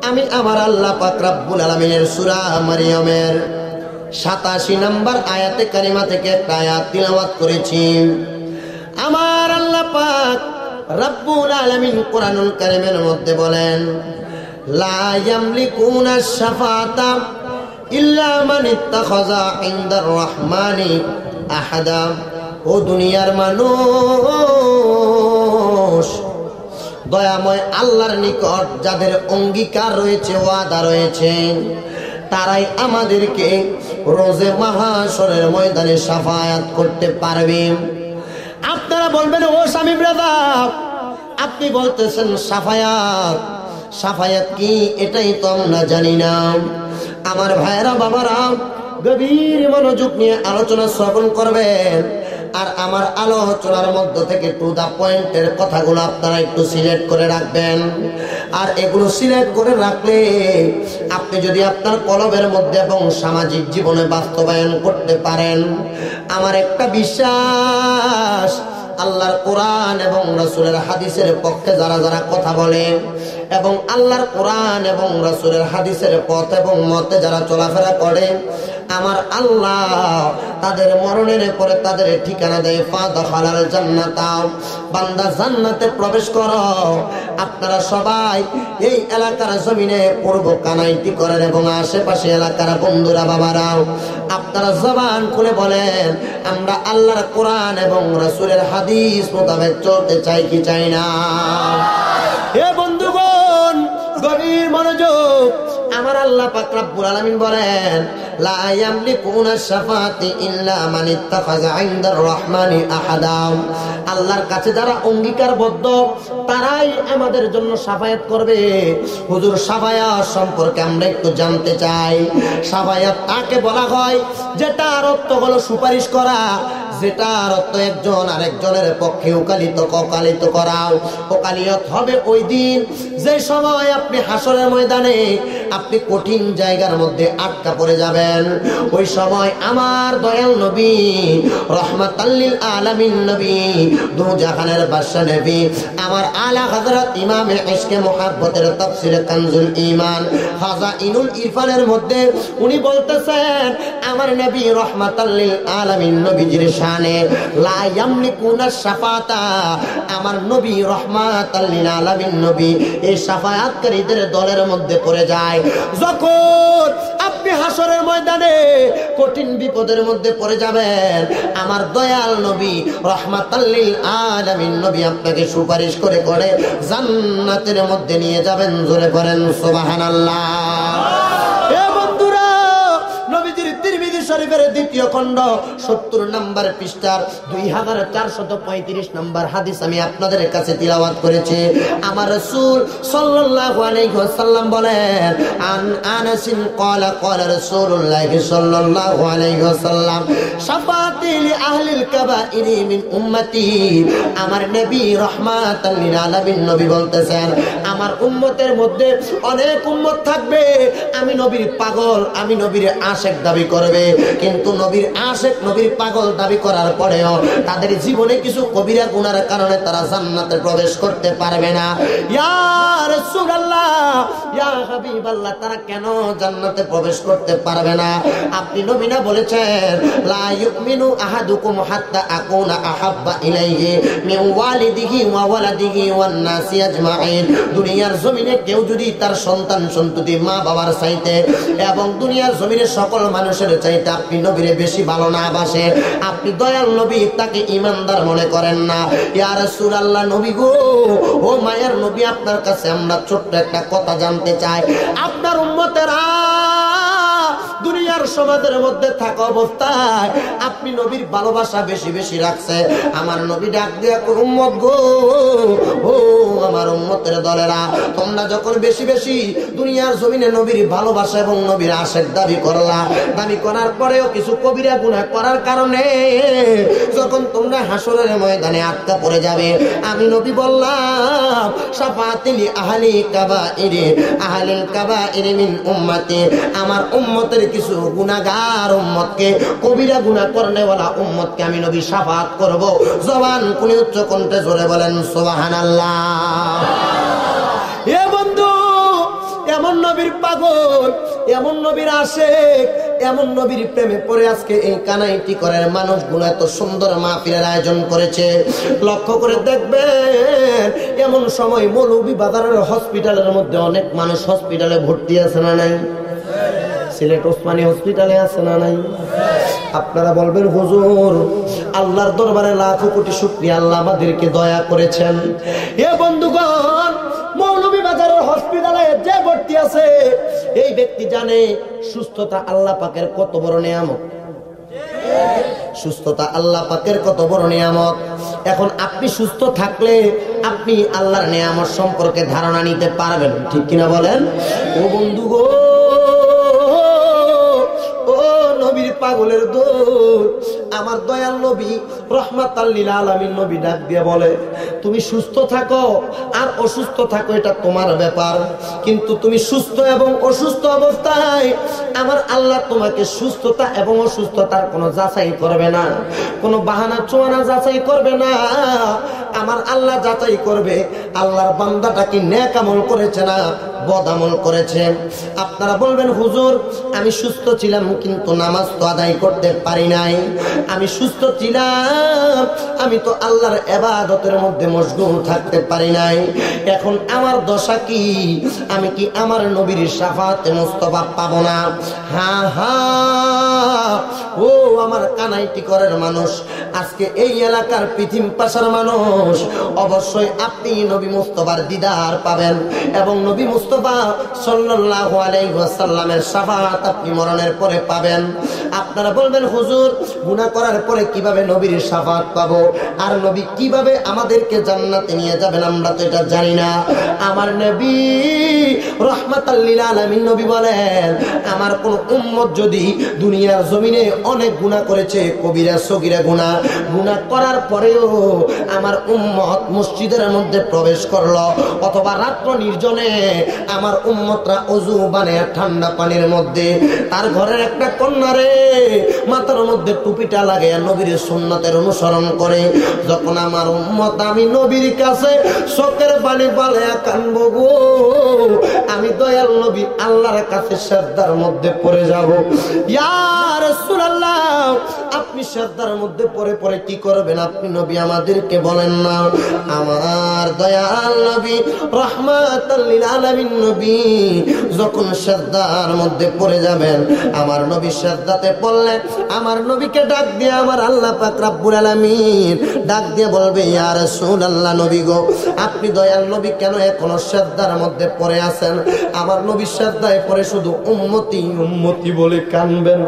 আমি আমার আল্লাহ পাক রব্বুল আলামিনের সূরা মারইয়ামের 87 নম্বর আয়াতে কারিমা থেকে একটা আয়াত তিলাওয়াত করেছি। আমার আল্লাহ পাক রব্বুল আলামিন কোরআনুল কারীমের মধ্যে বলেন, লা ইয়ামলিকুনা শাফাআতা ইল্লা মান ইত্তাখাযা ইনদার রহমানি আহাদা। ও দুনিয়ার মানুষ, দয়াময় আল্লাহর নিকট যাদের অঙ্গীকার রয়েছে, ওয়াদা রয়েছে, তারাই আমাদেরকে রোজে মাহশরের ময়দানে শাফায়াত করতে পারবে। আপনারা বলবেন, ও স্বামী ব্রাদার, আপনি বলতেছেন শাফায়াত, শাফায়াত কি? এটাই তো আমরা জানি না। আমার ভাইরা বাবারা, গভীর মনোযোগ নিয়ে আলোচনা শ্রবণ করবেন, আর আমার আলোচনার মধ্য থেকে টু দা পয়েন্টের কথাগুলো আপনারা একটু সিলেক্ট করে রাখবেন। আর এগুলো সিলেক্ট করে রাখলে আপনি যদি আপনার কলবের মধ্যে এবং সামাজিক জীবনে বাস্তবায়ন করতে পারেন, আমার একটা বিশ্বাস, আল্লাহর কোরআন এবং রাসূলের হাদিসের পক্ষে যারা যারা কথা বলে এবং আল্লাহর কোরআন এবং রাসূলের হাদিসের পথ এবং মতে যারা চলাফেরা করে, আমার আল্লাহ তাদের মরণের পরে তাদের ঠিকানা দেয় ফাদখালাল জান্নাতা, বান্দা জান্নাতে প্রবেশ করো। আপনারা সবাই এই এলাকার জমিনে পূর্ব কানাইতি করেন এবং আশেপাশে এলাকার বন্ধুরা বাবারা, আপনারা জবান খুলে বলেন, আমরা আল্লাহর কোরআন এবং রাসূলের হাদিস মোতাবেক চলতে চাই কি চাই না? হে বন্ধুগণ, গভীর মনোযোগ। আমার আল্লাহ পাক রব্বুল আলামিন বলেন, লা ইয়ামলিকুনা শাফাআতি ইল্লা মান ইত্তাখাযা ইনদার রহমানি আহাদা। আল্লাহর কাছে যারা অঙ্গীকারবদ্ধ, তারাই আমাদের জন্য শাফায়াত করবে। হুজুর, শাফায়াত সম্পর্কে আমরা একটু জানতে চাই। শাফায়াত তাকে বলা হয় যেটার অর্থ হলো সুপারিশ করা, যেটার অর্থ একজন আরেকজনের পক্ষে ওকালিত করা। ওকালিয়ত হবে ওই দিন যে সময় আপনি হাসরের ময়দানে আপনি কঠিন জায়গার মধ্যে আটকা পড়ে যাবেন। ওই সময় আমার দয়াল নবী, রহমাতাল লিল আলামিন নবী, দু জাহানের বাদশা নবী, আমার আলা হযরত ইমামে ইশকে মুহাব্বতের তাফসীর কানজুল ঈমান খাজাইনুল ইরফানের মধ্যে উনি বলতেছেন, আমার নবী রহমাতাল লিল আলামিন নবীজির শানে লা ইয়ামলিকুনা শাফাআতা, আমার নবী রহমাতাল লিল আলামিন নবী এই শাফায়াতকারীদের দলের মধ্যে পড়ে যায়। যখন আপনি হাসরের ময়দানে কঠিন বিপদের মধ্যে পড়ে যাবেন, আমার দয়াল নবী রহমাতাল লিল আলামিন নবী আপনাকে সুপারিশ করে করে জান্নাতের মধ্যে নিয়ে যাবেন। জোরে করেন সুবহানাল্লাহ। এ বন্ধুরা, নবীজির তিরমিজি শরীফের দ্বিতীয় খণ্ড 70 নম্বর পৃষ্ঠার 2435 নম্বর হাদিস আমি আপনাদের কাছে তিলাওয়াত করেছি। আমার রাসূল সাল্লাল্লাহু আলাইহি ওয়াসাল্লাম বলেন, আন আনাসিন ক্বালা ক্বালা রাসূলুল্লাহ সাল্লাল্লাহু আলাইহি ওয়াসাল্লাম শাফাআতি লি আহলিল কাবাইরি মিন উম্মতি। আমার নবী রহমাতাল লিল আলামিন নবী বলতেছেন, আমার উম্মতের মধ্যে অনেক উম্মত থাকবে, আমি নবীর পাগল, আমি নবীর আশেক দাবি করবে, কিন্তু নবীর আশেক নবীর পাগল দাবি করার পরেও তাদের জীবনে কিছু কবিরা গুনার কারণে তারা জান্নাতে প্রবেশ করতে পারবে না। ইয়া রাসূলুল্লাহ, ইয়া হাবিবাল্লাহ, তারা কেন জান্নাতে প্রবেশ করতে পারবে না? আপনি নবী না বলেছেন, লা ইউমিনু আহাদুকুম হাত্তা আকুনা আহাব্বা ইলাইহি মিন ওয়ালিদিহি ওয়া ওয়ালাদিহি ওয়ান নাসি আজমাইন। দুনিয়ার জমিনে কেউ যদি তার সন্তান সন্ততি মা বাবার চাইতে এবং দুনিয়ার জমিনে সকল মানুষের চাইতে আপনি নবীরে বেশি ভালো না বাসে, আপনি দয়াল নবী তাকে ঈমানদার মনে করেন না। ইয়া রাসূলুল্লাহ, নবী গো, ও মায়ের নবী, আপনার কাছে আমরা ছোট্ট একটা কথা জানতে চাই। আপনার উম্মতেরা দুনিয়ার সমাজের মধ্যে থাকা অবস্থায় আপনি নবীর ভালোবাসা বেশি বেশি রাখছে। আমার নবী ডাক দিয়া উম্মত গো, ও আমার উম্মতের দলেরা, তোমরা যখন বেশি বেশি দুনিয়ার জমিনে নবীর ভালোবাসা এবং নবীর আশেক দাবি করলা, দাবি করার পরেও কিছু কবিরা গুনাহ করার কারণে যখন তোমরা হাসরের ময়দানে আটকা পড়ে যাবে, আমি নবী বললাম, শাফাআতি লি আহলি কাবাইরি, আহলিল কাবাইরি মিন উম্মতি, আমার উম্মতের কিছু গুনাহগার উম্মতকে, কবিরা গুনাহ করনেওয়ালা উম্মতকে আমি নবী শাফাআত করব। জবান খুলে উচ্চ কণ্ঠে জোরে বলেন সুবহানাল্লাহ। এ বন্ধু, এমন পাগল, এমন নবীর আশিক, এমন নবীর প্রেমে পড়ে আজকে এই কানাইটি করার মানুষগুলো এত সুন্দর মাহফিলের আয়োজন করেছে। লক্ষ্য করে দেখবেন, এমন সময় মৌলভীবাজারের হসপিটালের মধ্যে অনেক মানুষ হসপিটালে ভর্তি আছে না নাই? সিলেট ওসমানী হসপিটালে আছে না নাই? আপনারা বলবেন হুজুর আল্লাহর দরবারে লাখো কোটি শুকরিয়া, আল্লাহ আমাদেরকে দয়া করেছেন। এ বন্ধুগণ, মৌলভীবাজারের হসপিটালে যে ভর্তি আছে এই ব্যক্তি জানে সুস্থতা আল্লাহ পাকের কত বড় নিয়ামত। সুস্থতা আল্লাহ পাকের কত বড় নিয়ামত। এখন আপনি সুস্থ থাকলে আপনি আল্লাহর নিয়ামত সম্পর্কে ধারণা নিতে পারবেন, ঠিক কিনা বলেন? ও বন্ধুগো, নবীর পাগলের দোল, আমার দয়াল নবী রহমাতাল লিল আলামিন নবী ডাক দিয়ে বলে, তুমি সুস্থ থাকো আর অসুস্থ থাকো এটা তোমার ব্যাপার, কিন্তু তুমি সুস্থ এবং অসুস্থ অবস্থায় আমার আল্লাহ তোমাকে সুস্থতা এবং অসুস্থতার কোনো যাচাই করবে না, কোনো বাহানা চোয়ানা যাচাই করবে না। আমার আল্লাহ যাচাই করবে আল্লাহর বান্দাটা কি নেক আমল করেছে না বদ আমল করেছে। আপনারা বলবেন হুজুর আমি সুস্থ ছিলাম কিন্তু নামাজ তো আদায় করতে পারি নাই, আমি সুস্থ ছিলাম আমি তো আল্লাহর ইবাদতের মধ্যে মশগুল থাকতে পারি নাই, এখন আমার দশা কি? আমি কি আমার নবীর শাফাতে মুস্তাফা পাবো না? হ্যাঁ হ্যাঁ, ও আমার কানাইটি করার মানুষ, আজকে এই এলাকার পৃথিবী পাশার মানুষ, অবশ্যই আপনি নবী মুস্তাফার দিদার পাবেন এবং নবী মুস্তাফা সাল্লাল্লাহু আলাইহি ওয়াসাল্লামের শাফাত আপনি মরণের পরে পাবেন। আপনারা বলবেন হুজুর গুনাহ করার পরে কিভাবে নবীর শাফাত পাবো, আর নবী কিভাবে আমাদেরকে জান্নাতে নিয়ে যাবেন আমরা তো এটা জানি না। আমার নবী রহমাতাল লিল আলামিন নবী বলেন, আমার কোন উম্মত যদি দুনিয়ার জমিনে অনেক গুনাহ করেছে, কবিরা সগীরা গুনাহ করার পরেও আমার উম্মত মসজিদের মধ্যে প্রবেশ করলো অথবা রাত্র নির্জনে আমার উম্মতরা ওযু বানায় ঠান্ডা পানির মধ্যে তার ঘরের একটা কন্যারে মাথার মধ্যে টুপিটা লাগায় নবীর সুন্নতের অনুসরণ করে, যখন আমার উম্মত আমি নবীর কাছে চোখের পানি পালায়া কানবো গো, আমি দয়াল নবী আল্লাহর কাছে সিজদার মধ্যে পড়ে যাব। ইয়া রাসূলুল্লাহ, আপনি সিজদার মধ্যে পড়ে পড়ে কি করবেন আপনি নবী আমাদেরকে বলেন না। আমার দয়াল নবী রহমাতাল লিল আলামিন নবী যখন সিজদার মধ্যে পড়ে যাবেন, আমার নবী সিজদাতে পড়লে আমার নবীকে ডাক দিয়ে আমার আল্লাহ পাক রব্বুল আলামিন ডাক দিয়ে বলবে, ইয়া রাসূলুল্লাহ নবী গো, আপনি দয়াল নবী কেন এখনো সিজদার মধ্যে পড়ে আছেন? আমার নবী সিজদায় পড়ে শুধু উম্মতি উম্মতি বলে কানবেন।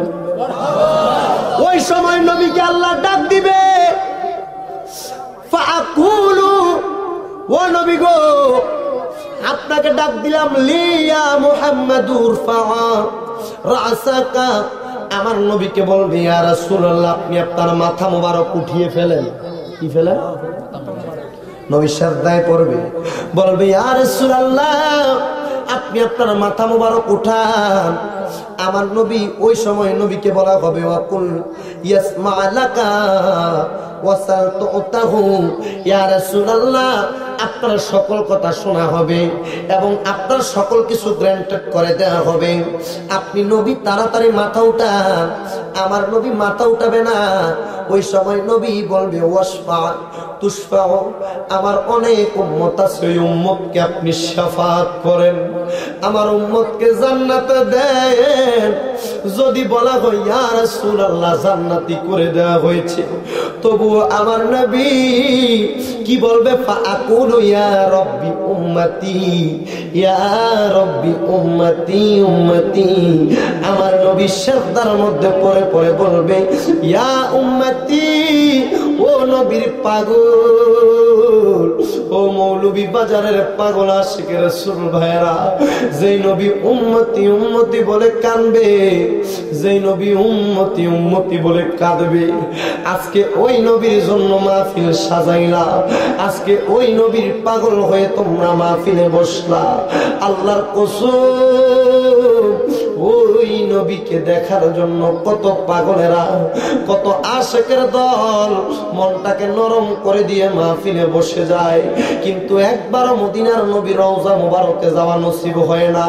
ওই সময় নবীকে আল্লাহ ডাক দিবে, ফাকুলু, ও নবী গো আপনাকে ডাক দিলাম, লিয়া মুহাম্মাদুর ফাআ রাসাকা, আমার নবীকে বলবে ইয়া রাসূলুল্লাহ আপনি আপনার মাথা মোবারক উঠিয়ে ফেলেন। কি ফেলেন? নবী সিজদায় পড়বে, বলবে ইয়া রাসূলুল্লাহ আপনি আপনার মাথা মোবারক উঠান। আমার নবী ওই সময় নবীকে বলা হবে ওয়াকুল ইয়াসমা লাকা ওয়াসাল তুতাহু, ইয়া রাসূলুল্লাহ আপনার সকল কথা শোনা হবে এবং আপনার সকল কিছু গ্রান্টেড করে দেওয়া হবে। আপনি নবী তাড়াতাড়ি মাথা উঠান। আমার নবী মাথা উঠাবে না, ওই সময় নবী বলবে ওয়াসফা তুশফা, আমার অনেক উম্মত আছে, ওই উম্মতকে আপনি শাফাত করেন, আমার উম্মতকে জান্নাতে দেন। যদি বলা হয় ইয়া রাসূলুল্লাহ জান্নাতি করে দেওয়া হয়েছে, তবুও আমার নবী কি বলবে? ফাকুলু ইয়া রাব্বি উম্মতি, ইয়া রাব্বি উম্মতি উম্মতি। আমার নবী সিজদার মধ্যে পড়ে পড়ে বলবে ইয়া উম্মতি, ও নবীর পাগল, ও মৌলভী বাজারের পাগল আশিকের রাসূল ভাইরা, যেই নবী উম্মতি উম্মতি বলে কানবে, যেই নবী উম্মতি উম্মতি বলে কাঁদবে, আজকে ওই নবীর জন্য মাহফিল সাজাইলা, আজকে ওই নবীর পাগল হয়ে তোমরা মাহফিলে বসলা। আল্লাহর কসম, ওই নবীকে দেখার জন্য কত পাগলেরা, কত আশিকের দল মনটাকে নরম করে দিয়ে মাহফিলে বসে যায়। কিন্তু একবারও মদিনার নবীর রওজা মুবারকে যাওয়া নসিব হয় না।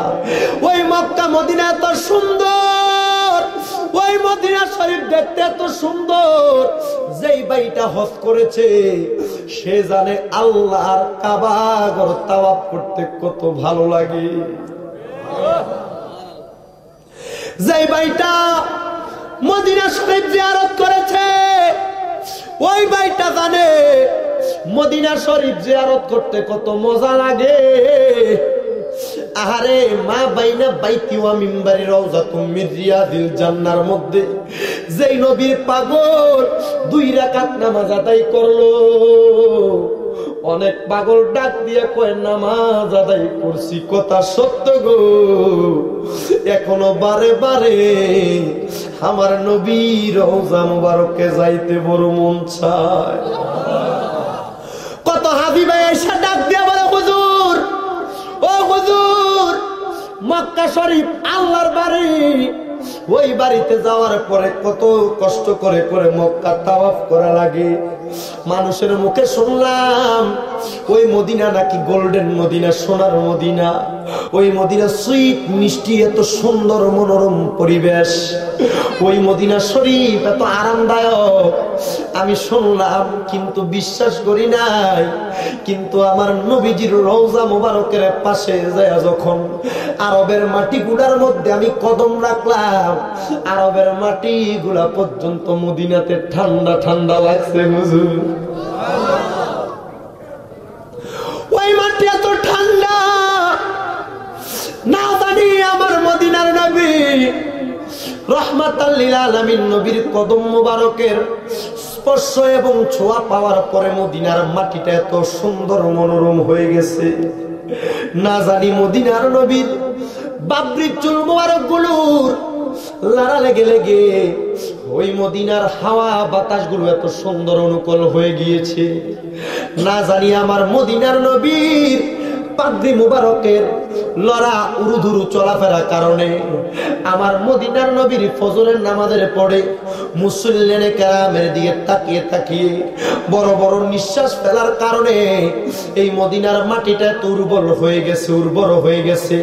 ওই মক্কা মদিনা এত সুন্দর, ওই মদিনা শরীফ দেখতে এত সুন্দর, যেই ভাইটা হজ করেছে সে জানে আল্লাহর কাবা ঘর তাওয়াফ করতে কত ভালো লাগে। যেই ভাইটা মদিনা শরীফ জিয়ারত করেছে ওই ভাইটা জানে মদিনা শরীফ জিয়ারত করতে কত মজা লাগে। আহারে মা বাইনা বাইতি ওয়া মিম্বারি রাউযাতুম মির রিয়াদিল জান্নার মধ্যে যেই নবীর পাগল 2 রাকাত নামাজ আদায় করলো, অনেক পাগল ডাক দিয়ে কয় নামাজ আদায় করছি, কথা সত্য গো, এখনো বারে বারে আমার নবীর রওজা মুবারকে যাইতে বড় মন চায়। কত হাবি ভাই এসে ডাক দিয়ে বলে হুজুর, ও হুজুর, মক্কা শরীফ আল্লাহর বাড়ি, ওই বাড়িতে যাওয়ার পরে কত কষ্ট করে করে মক্কা তাওয়াফ করা লাগে। মানুষের মুখে শুনলাম ওই মদিনা নাকি গোল্ডেন মদিনা, সোনার মদিনা, ওই মদিনা সুইট মিষ্টি, এত সুন্দর মনোরম পরিবেশ, ওই মদিনা শরীফ এত আরামদায়ক। আমি শুনলাম কিন্তু বিশ্বাস করি নাই। কিন্তু আমার নবীজির রওজা মুবারকের পাশে যায় যখন আরবের মাটিগুলার মধ্যে আমি কদম রাখলাম, আরবের মাটিগুলা পর্যন্ত মদিনাতে ঠান্ডা ঠান্ডা লাগছে হুজুর। ওই মাটি এত ঠান্ডা, না জানি আমার মদিনার নবী রাহমাতাল লিল আলামিন নবীর কদম মুবারকের স্পর্শ এবং ছোঁয়া পাওয়ার পরে মদিনার মাটিটা এত সুন্দর মনোরম হয়ে গেছে। না জানি মদিনার নবীর বাবরি চুল মুবারক গুলোর লাড়া লেগে লেগে ওই মদিনার হাওয়া বাতাস গুলো এত সুন্দর অনুকূল হয়ে গিয়েছে। না জানি আমার মদিনার নবীর পাগড়ি মুবারকের লড়া উরুধুরু চলাফেরার কারণে আমার মদিনার নবীর ফজরের নামাজের পরে মুসল্লিনে কেরামের দিকে তাকিয়ে তাকিয়ে বড় বড় নিঃশ্বাস ফেলার কারণে এই মদিনার মাটিটা এত উর্বর হয়ে গেছে, উর্বর হয়ে গেছে।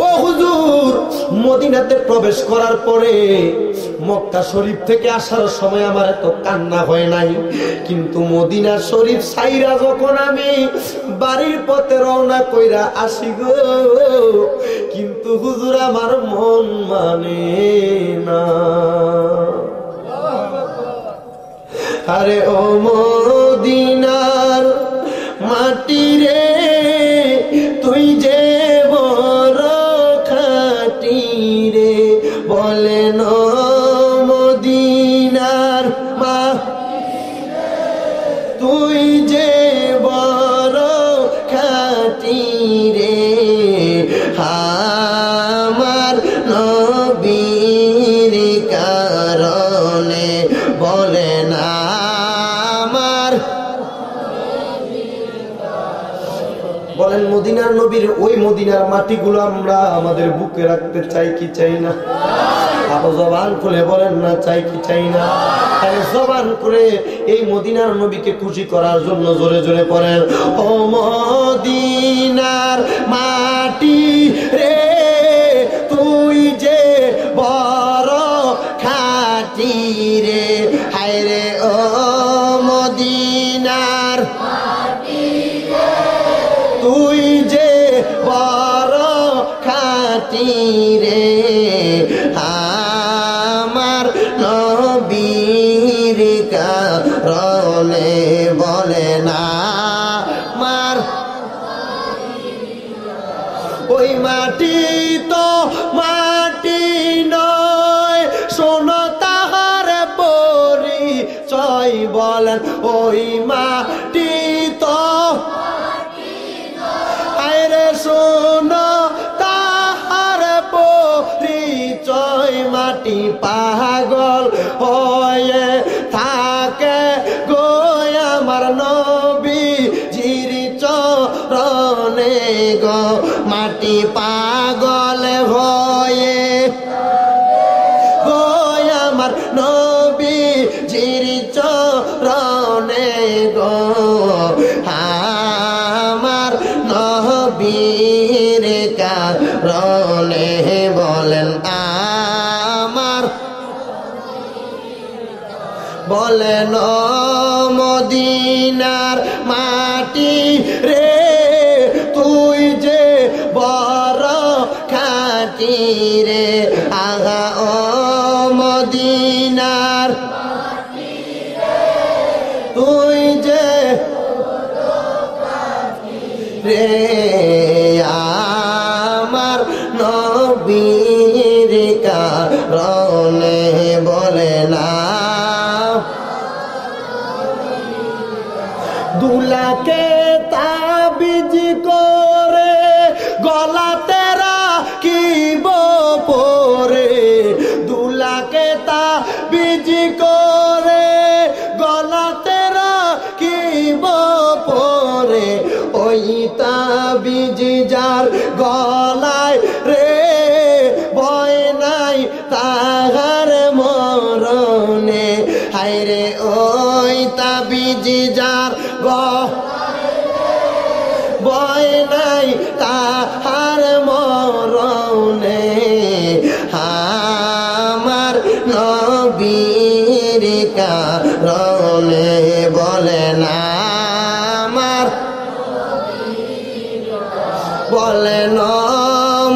ও হুজুর, মদিনাতে প্রবেশ করার পরে মক্কা শরীফ থেকে আসার সময় আমার এত কান্না হয় নাই, কিন্তু মদিনা শরীফ সাইরা যখন আমি বাড়ির পথে রওনা কইরা আসি গো, কিন্তু হুজুর আমার মন মানে না। আরে ও মদিনার মাটি রে, তুই যে বড় খাঁটি রে, বলেন মদিনার মা, তুই যে বড় খাঁটি রে, আমার নবীর কারণে, বলেন আমার, বলেন মদিনার নবীর ওই মদিনার মাটিগুলো আমরা আমাদের বুকে রাখতে চাই কি চাই না? আরো জবান খুলে বলেন না চাই কি চাই না? তাহলে জবান করে এই মদিনার নবীকে খুশি করার জন্য জোরে জোরে পড়েন, ও মদিনার মাটি রে, তুই যে বড় খাঁটি রে, হায় রে ও মদিনার মাটি রে, তুই যে বড় খাঁটি রে, আমার নবীর কারণে, বলে না আমার, ওই মাটি তো মাটি নয়, শোনো তাহার পরিচয়, বলেন ওই মাটি তো আরে শোনো তাহার পরিচয়, মাটি পাগল হয়ে থাকে গো আমার নবীজির চরণে গো, মাটি পাগল হয়ে গো আমার নবীজির চরণে গো, নবীর কারণে বলেন আমার বলেন মদিনার মাটি রে তুই যে বড় খাঁটি রে আগা ও মদিনার তুই যে রে আমার নবীর কারণে বলে না দুলাকে তাবিজ করে গলাতে রাখিব পরে দুলাকে তাবিজ করে গলাতে রাখিব পরে ওই তাবিজ যার গলায় রে ভয় নাই তাহার মরণে হায় রে ওই তাবিজ যার ভয় নাই তাহার মরণে আমার নবীর কারণে বলে না আমার বলে ন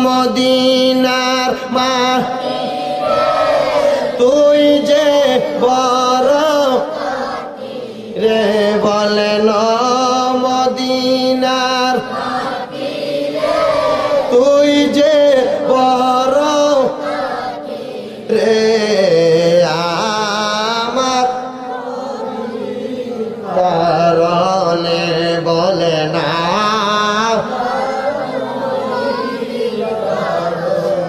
মদিনার মা তুই যে বড় রে বলে ন মদিনার তুই যে বড় রে আমার কারণে বলে না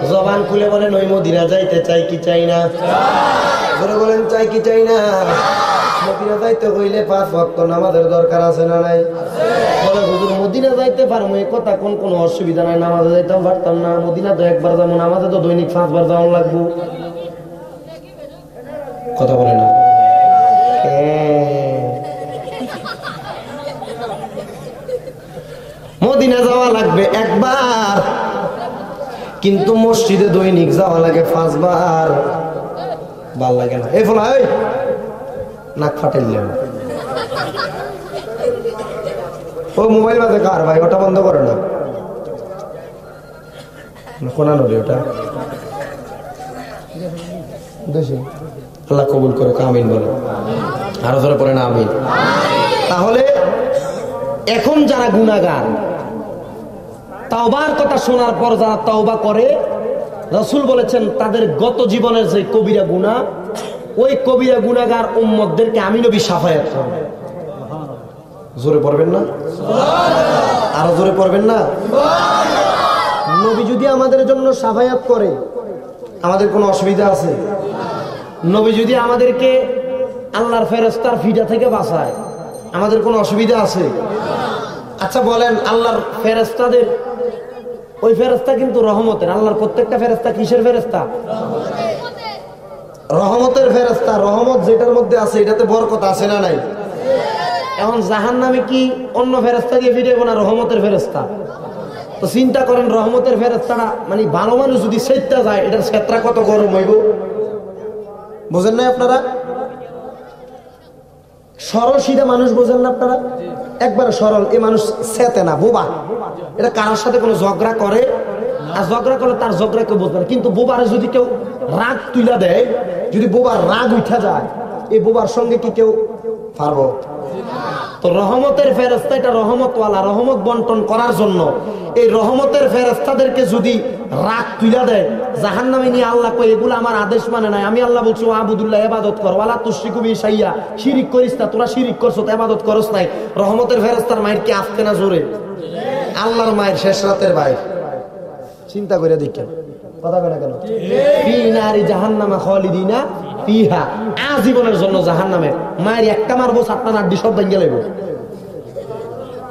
জবান খুলে বলেন ওই মদিনা যাইতে চাই কি চাই না ধরে বলেন চাই কি চাই না মদিনা যাইতে হইলে 5 ওয়াক্ত নামাজের দরকার আছে না নাই বলে হুজুর মদিনা যাইতে পারবো এই কথা কোনো অসুবিধা নাই নামাজে যাইতাম পারতাম না মদিনা তো একবার যাবো নামাজে তো দৈনিক 5 বার যাওয়া লাগবো কথা বলে না মদিনা যাওয়া লাগবে একবার কিন্তু মসজিদে দৈনিক যাওয়া লাগে 5 বার ভাল লাগে না এই ফলা নাক ফাটাইলেন ও মোবাইল বাজে কার ভাই ওটা বন্ধ করো না কোনা নদী ওটা দেখি আল্লাহ কবুল করে আমিন বলে আরো ধরে পড়ে না আমিন তাহলে এখন যারা গুনাহগার তাওবার কথা শোনার পর যারা তাওবা করে রাসূল বলেছেন তাদের গত জীবনের যে কবিরা গুনাহ ওই কবিরা গুনাহগার উম্মতদেরকে আমি নবী শাফায়াত করব জোরে পড়বেন না সুবহানাল্লাহ আরো জোরে পড়বেন না সুবহানাল্লাহ নবী যদি আমাদের জন্য শাফায়াত করে আমাদের কোনো অসুবিধা আছে নবী যদি আমাদেরকে আল্লাহর ফেরেশতার ফিদা থেকে বাঁচায় আমাদের কোনো অসুবিধা আছে আচ্ছা বলেন আল্লাহর ফেরেশতাদের ওই ফেরেশতা কিন্তু রহমতের আল্লাহর প্রত্যেকটা ফেরেশতা কিসের ফেরেশতা রহমতের ফেরেশতা রহমত যেটার মধ্যে আছে এটাতে বরকত আছে না নাই এখন জাহান্নামে কি অন্য ফেরেশতা দিয়ে ফিরাবো না রহমতের ফেরেশতা তো চিন্তা করেন রহমতের ফেরেশতাটা মানে ভালো মানুষ যদি সেটটা যায় এটার ক্ষেত্রে কত গরম হইব বুঝেন না আপনারা সরল সিধা মানুষ বোঝেন না আপনারা একবার সরল এই মানুষ সেতে না বোবা এটা কারোর সাথে কোনো ঝগড়া করে আর ঝগড়া করলে তার ঝগড়া কেউ বুঝবে না কিন্তু বোবারে যদি কেউ রাগ তুইলা দেয় যদি বোবার রাগ উঠা যায় এই বোবার সঙ্গে কি কেউ পারবো তো রহমতের ফেরেশতা এটা রহমতওয়ালা রহমত বন্টন করার জন্য এই রহমতের ফেরেশতাদেরকে যদি রাগ তুইলা দেয় জাহান্নামে নিয়ে আল্লাহ কয় এগুলো আমার আদেশ মানে নাই আমি আল্লাহ বলছি আবুদুল্লাহ ইবাদত কর ওয়ালা তুশরিকু বিহি শাইয়্যা শিরিক করিস না তোরা শিরিক করছ তো ইবাদত করস নাই রহমতের ফেরেশতার মায়ের কি আসতে না জোরে আল্লাহর মায়ের শেষ রাতের বাইরে চিন্তা করে দেখেন কথা বলে কেন ফি নারি জাহান্নামা খালিদিনা ফিহা আজীবনের জন্য জাহান্নামে মায়ের একটা মারবো সাতটা নাড্ডি সব ভেঙে লাগবে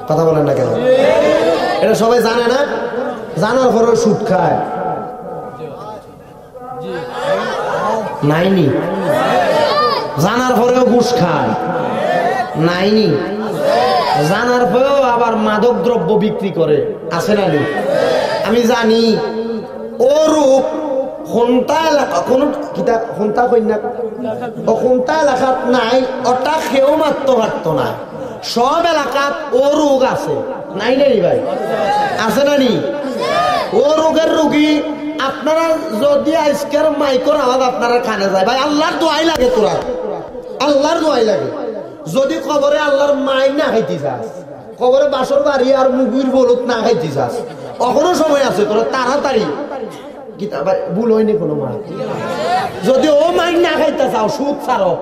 কথা বলেন না কেন এটা সবাই জানে না জানার পরেও সুদ খায় নাইনি জানার পরেও ঘুষ খায় নাইনি জানার পরেও আবার মাদক দ্রব্য বিক্রি করে, আছে না? আমি জানি ও রূপ কোনটা এলাকা, কোন কিতা কোনটা কন্যা কোনটা এলাকাত নাই, ওটা কেউ মারতে পারতো না। সব এলাকাত ও রোগ আছে, নাই নাই ভাই, আছে না নি? ও রোগের রোগী আপনারা যদি আজকের মাইকর আওয়াজ আপনারা কানে যায়, ভাই আল্লাহর দোয়াই লাগে, তোরা আল্লাহর দোয়াই লাগে। যদি কবরে আল্লাহর মাই না খাইতে যাস, কবরে বাসর বাড়ি আর মুগুর বলত না খাইতে যাস, এখনো সময় আছে, তোরা তাড়াতাড়ি গীতা ভাই ভুল হয়নি কোনো মাই। যদি ও মাই না খাইতে চাও সুদ ছাড়ো,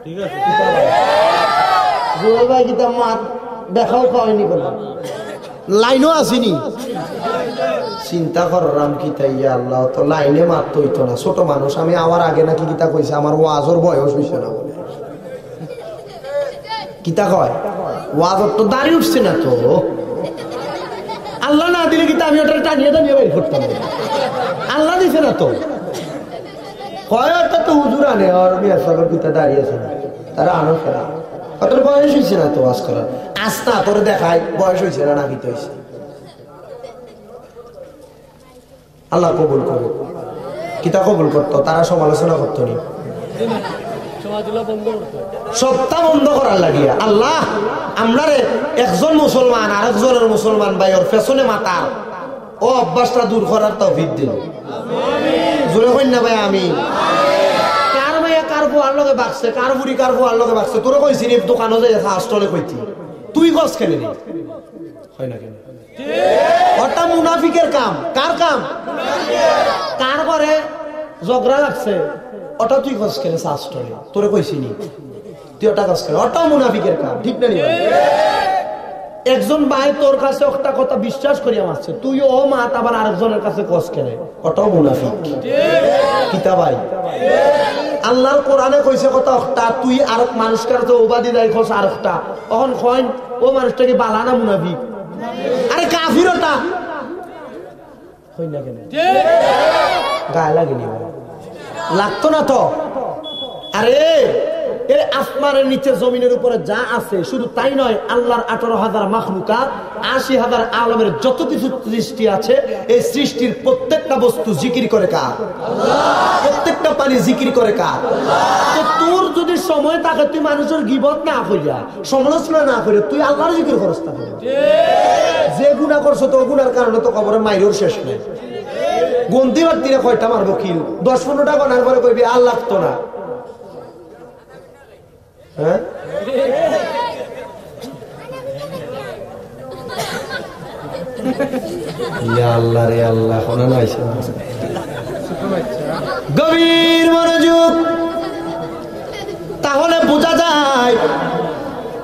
ঠিক আছে? ভাই গীতা মার দেখাও খাওয়াইনি কোনো, লাইনও আসেনি। চিন্তা করলাম কিতা ইয়া আল্লাহ, তো লাইনে মারতে হইতো না, ছোট মানুষ আমি। আমার আগে নাকি গীতা কইছে আমার ওয়াজর বয়স হইছে না বলে, কিতা কয় ওয়াজর তো দাঁড়িয়ে উঠছে না তো। আল্লাহ না দিলে গীতা আমি ওটা টানিয়ে টানিয়ে বের করতাম, আল্লাহ দিছে না তো। কয় ওটা তো হুজুর আনে আর মিয়া সাহেবের গীতা দাঁড়িয়েছে না, তারা আনো ফেরা, তোর বয়স হয়েছে না তো ওয়াজ করার, আস্তা তোর দেখায় বয়স হয়েছে না, না গীতা হয়েছে। আল্লাহ কবুল করো, কিতা কবুল করতো, তারা সমালোচনা করতো নি, সপ্তাহ বন্ধ করার লাগিয়া। আল্লাহ আমরা একজন মুসলমান আর একজনের মুসলমান ভাই ওর পেছনে মাথা ও অভ্যাসটা দূর করার তৌফিক দিন, জোরে কই না ভাই? আমি কার ভাইয়া কার বুয়ার লগে বাগছে, কার বুড়ি কার বুয়ার লগে বাগছে, তোরা কইছি নি দোকানে যাই হাস্টলে কইতি, তুই গছ খেলে নি হয় না কেন? ওটা মুনাফিকের কাম। কার কাম? কার করে ঝগড়া লাগছে, ওটা তুই গছ খেলে হাস্টলে, তোরা কইছি নি তুই ওটা গছ খেলে, ওটাও মুনাফিকের কাম, ঠিক না? একজন ভাই তোর কাছে একটা কথা বিশ্বাস করিয়া মারছে, তুই ও মাত আবার আরেকজনের কাছে কস খেলে, ওটাও মুনাফিক। কিতা ভাই? আল্লাহর কোরআনে কইছে কথা একটা, তুই আর মানুষকে উপাধি দেয় খোঁজ আর একটা, তখন কইন ও মানুষটা কি বালা না মুনাফিক? আরে কাফির ওটা, হই না কেন? গায়ে লাগেনি, লাগতো না তো। আরে এর আসমানের নিচে জমিনের উপরে যা আছে শুধু তাই নয়, আল্লাহর 18,000 মাখলুকাত, 80,000 আলমের যত কিছু সৃষ্টি আছে, এই সৃষ্টির প্রত্যেকটা বস্তু জিকির করে কার? প্রত্যেকটা পানি জিকির করে কার? তো তোর যদি সময় থাকে তুই মানুষের গীবত না করিয়া, সমালোচনা না করে তুই আল্লাহর জিকির করস না। যে গুনাহ করছো তো গুনার কারণে তো কবরে মাইরের শেষ নেই। গন্তি বাড়তিরা কয়টা মারবো কিল, 10-15টা গনার পরে কইবি আর লাগতো না। হ্যাঁ আল্লাহ রে আল্লাহ, গভীর মনোযোগ। তাহলে বোঝা যায়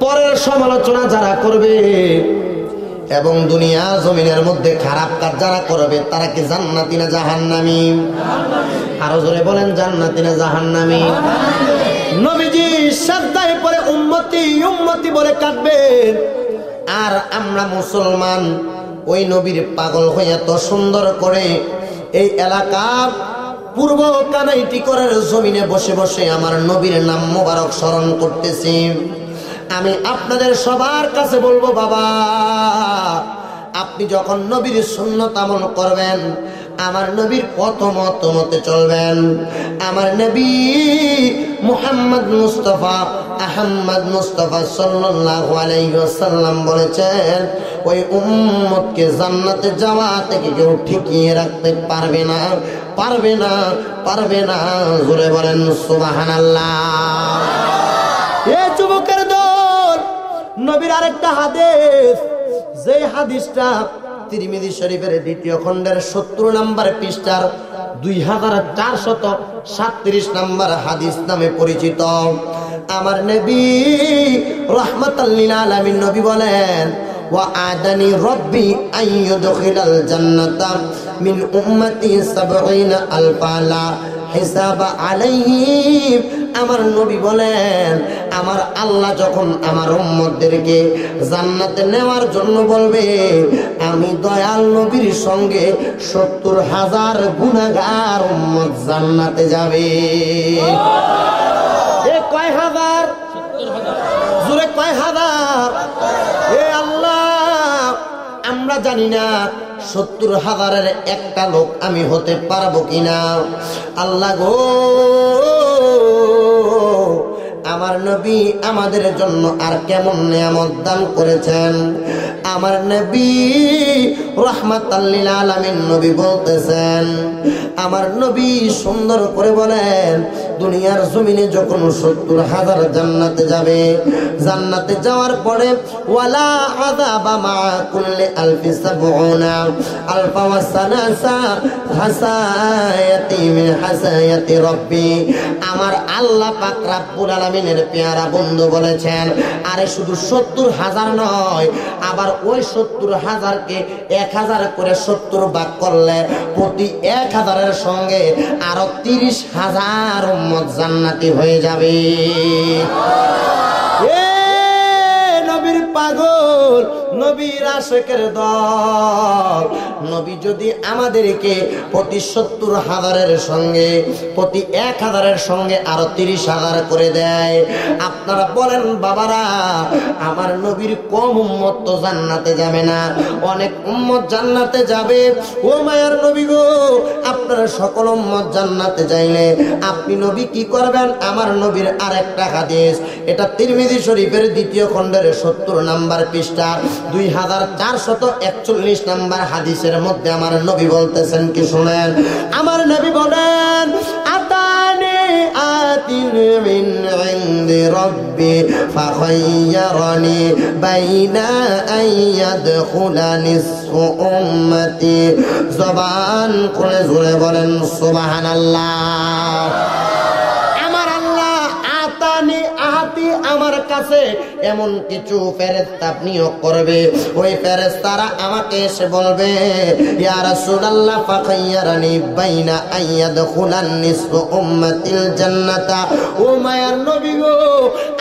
পরের সমালোচনা যারা করবে এবং দুনিয়া জমিনের মধ্যে খারাপ কাজ যারা করবে, তারা কি জান্নাতি না জাহান্নামী? আরো জোরে বলেন, জান্নাতি না জাহান্নামী? নবীজি শ্রদ্ধায় পরে উম্মতি উম্মতি বলে কাটবেন, আর আমরা মুসলমান ওই নবীর পাগল হয়ে এত সুন্দর করে এই এলাকার পূর্ব কানাইটি করার জমিনে বসে বসে আমার নবীর নাম মোবারক স্মরণ করতেছি। আমি আপনাদের সবার কাছে বলবো, বাবা আপনি যখন নবীর সুন্নত আমল করবেন, আমার নবীর পথ মতে চলবেন। আমার নবী মুহাম্মদ মুস্তাফা আহমদ মুস্তাফা সাল্লাল্লাহু আলাইহি ওয়াসাল্লাম বলেছেন, ওই উম্মতকে জান্নাতে যাওয়া থেকে কেউ ঠেকিয়ে রাখতে পারবে না, পারবে না, পারবে না। জোরে বলেন সুবহানাল্লাহ। এ যুবকের দল, নবীর আরেকটা হাদিস, যে হাদিসটা তিরমিজি শরীফের 2য় খণ্ডের 70 নম্বর পৃষ্ঠার 2437 নম্বর হাদিস নামে পরিচিত। আমার নবী রাহমাতাল লিল আলামিন নবী বলেন, ওয়া আদানি রব্বি আইয়ুদখিলাল জান্নাতা মিন উম্মতি 70 আলফা হিসাব আলাইহিম। আমার নবী বলেন, আমার আল্লাহ যখন আমার উম্মতদেরকে জান্নাতে নেওয়ার জন্য বলবে, আমি দয়াল নবীর সঙ্গে 70,000 গুনাহগার উম্মত জান্নাতে যাবে। এ কয় হাজার? জোরে কয় হাজার? এ আল্লাহ, আমরা জানি না 70,000-এর একটা লোক আমি হতে পারবো কিনা। আল্লাহ গো, আমার নবী আমাদের জন্য আর কেমন নিয়ামত দান করেছেন। আমার নবী রাহমাতাল লিল আলামিন নবী বলতেছেন, আমার নবী সুন্দর করে বলেন, দুনিয়ার জমিনে যখন 70,000 জান্নাতে যাবে, জান্নাতে যাওয়ার পরে ওয়ালা আযাবা মা কুল্লি আলফি সাবউনা আলফা ওয়া সালাসা হাসায়াতি মিন হাসায়াতি রাব্বি। আমার আল্লাহ পাক রব্বুল আলামিনের পেয়ারা বন্ধু বলেছেন, আরে শুধু 70,000 নয়, আবার ওই 70,000-কে 1000 করে 70 ভাগ করলে প্রতি 1000-এর সঙ্গে আরো 30,000 উম্মত জান্নাতি হয়ে যাবে। নবীর পাগল, নবীর আশিকের দল, নবী যদি আমাদেরকে প্রতি 70,000-এর সঙ্গে প্রতি 1000-এর সঙ্গে আরো 30,000 করে দেয়, আপনারা বলেন বাবারা, আমার নবীর কম উম্মত তো জান্নাতে যাবে না, অনেক উম্মত জান্নাতে যাবে। ও মায়ার নবী গো, আপনারা সকল উম্মত জান্নাতে যাইলে আপনি নবী কি করবেন? আমার নবীর আরেকটা হাদিস, এটা তিরমিজি শরীফের 2য় খণ্ডের 70 নম্বর পৃষ্ঠা 2441 নম্বর হাদিসের মধ্যে আমার নবী বলতেছেন কি শুনেন। আমার নবী বলেন, আতানি আতিন মিন ইনদি রাব্বি ফাখায়্যারানি বাইনা আইয়াদখুলা নিসফু উম্মতি। জবান খুলে জোরে বলেন সুবহানাল্লাহ। আমার কাছে এমন কিছু ফেরেশতা নিয়োগ করবে, ওই ফেরেশতারা আমাকে এসে বলবে, ইয়া রাসূলুল্লাহ ফাখায়্যারানি বাইনা আইয়াদখুলান নিসফু উম্মাতিল জান্নাতা। ও মায়ার নবী গো,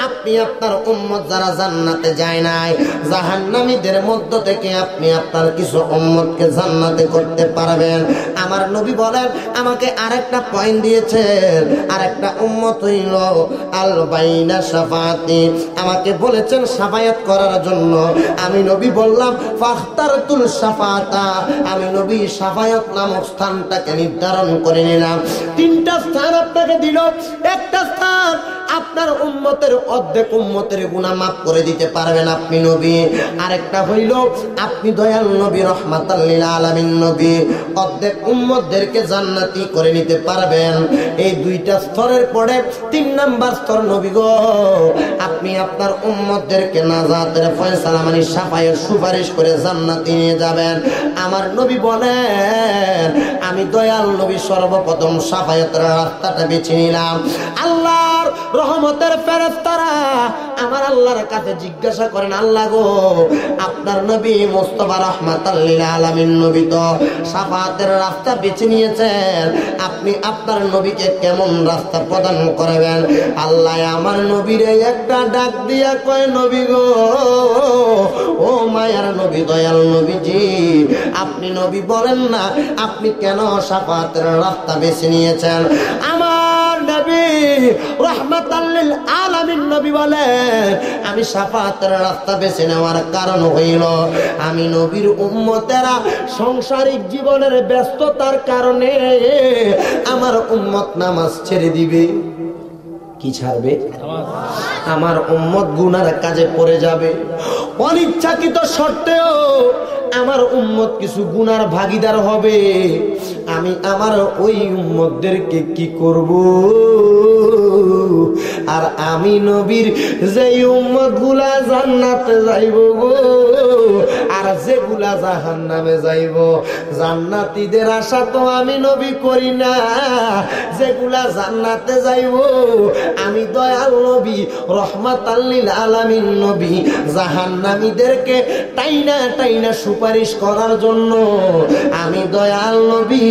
আপনি আপনার উম্মত যারা জান্নাতে যায় নাই, জাহান্নামীদের মধ্য থেকে আপনি আপনার কিছু উম্মতকে জান্নাতে করতে পারবেন। আমার নবী বলেন, আমাকে আরেকটা পয়েন্ট দিয়েছেন, আরেকটা উম্মত হইল আল বাইনা শাফাআতি, আমাকে বলেছেন শাফায়াত করার জন্য। আমি নবী বললাম ফাখতারতুল শাফাআতা, আমি নবী শাফায়াত নামক স্থানটাকে নির্ধারণ করে নিলাম। 3টা স্থান আপনাকে দিল, একটা স্থান আপনার উম্মতের অর্ধেক উম্মতের গুনাহ মাফ করে দিতে পারবেন আপনি নবী, আরেকটা হইল আপনি দয়াল নবী রাহমাতাল লিল আলামিন নবী, অর্ধেক উম্মতদেরকে জান্নাতি করে নিতে পারবেন। এই 2টা স্তরের পরে 3 নাম্বার স্তর নবী গো, আপনি আপনার উম্মতদেরকে নাজাতের ফয়সালা মানে শাফায়ের সুপারিশ করে জান্নাতে নিয়ে যাবেন। আমার নবী বলেন, আমি দয়াল নবী সর্বপ্রথম শাফায়েতের রাস্তাটা বেছে নিলাম। আল্লাহর রহমতের ফেরেশতারা আমার আল্লাহর কাছে জিজ্ঞাসা করেন, আল্লাহ গো, আপনার নবী মুস্তাফা রাহমাতাল লিল আলামিন নবী তো শাফায়াতের রাস্তা বেছে নিয়েছেন, আপনি আপনার নবীকে কেমন রাস্তা প্রদান করবেন? আল্লাহ আমার নবীর একটা ডাক দিয়া কয়, নবী গো, ও মায়ার নবী দয়াল নবীজি, আপনি নবী বলেন না আপনি কেন শাফায়াতের রাস্তা বেছে নিয়েছেন? আমার নবী রাহমাতাল লিল আলামিন নবী বলেন, আমি শাফায়াতের রাস্তা বেছে নেওয়ার কারণ হইল আমি নবীর উম্মতেরা সাংসারিক জীবনের ব্যস্ততার কারণে আমার উম্মত নামাজ ছেড়ে দিবে। কি ছাড়বে? আমার উম্মত গুনার কাজে পড়ে যাবে। অনিচ্ছাকৃত সত্ত্বেও আমার উম্মত কিছু গুনার ভাগীদার হবে। আমি আমার ওই উম্মতদেরকে কি করব? আর আমি নবীর যে উম্মত গুলা জান্নাতে যাইব গো, আর যেগুলা জাহান্নামে যাইব, জান্নাতীদের আশা তো আমি নবী করি না, যেগুলা জান্নাতে যাইব আমি দয়াল নবী রাহমাতাল লিল আলামিন নবী জাহান্নামীদেরকে টাইনা টাইনা সুপারিশ করার জন্য আমি দয়াল নবী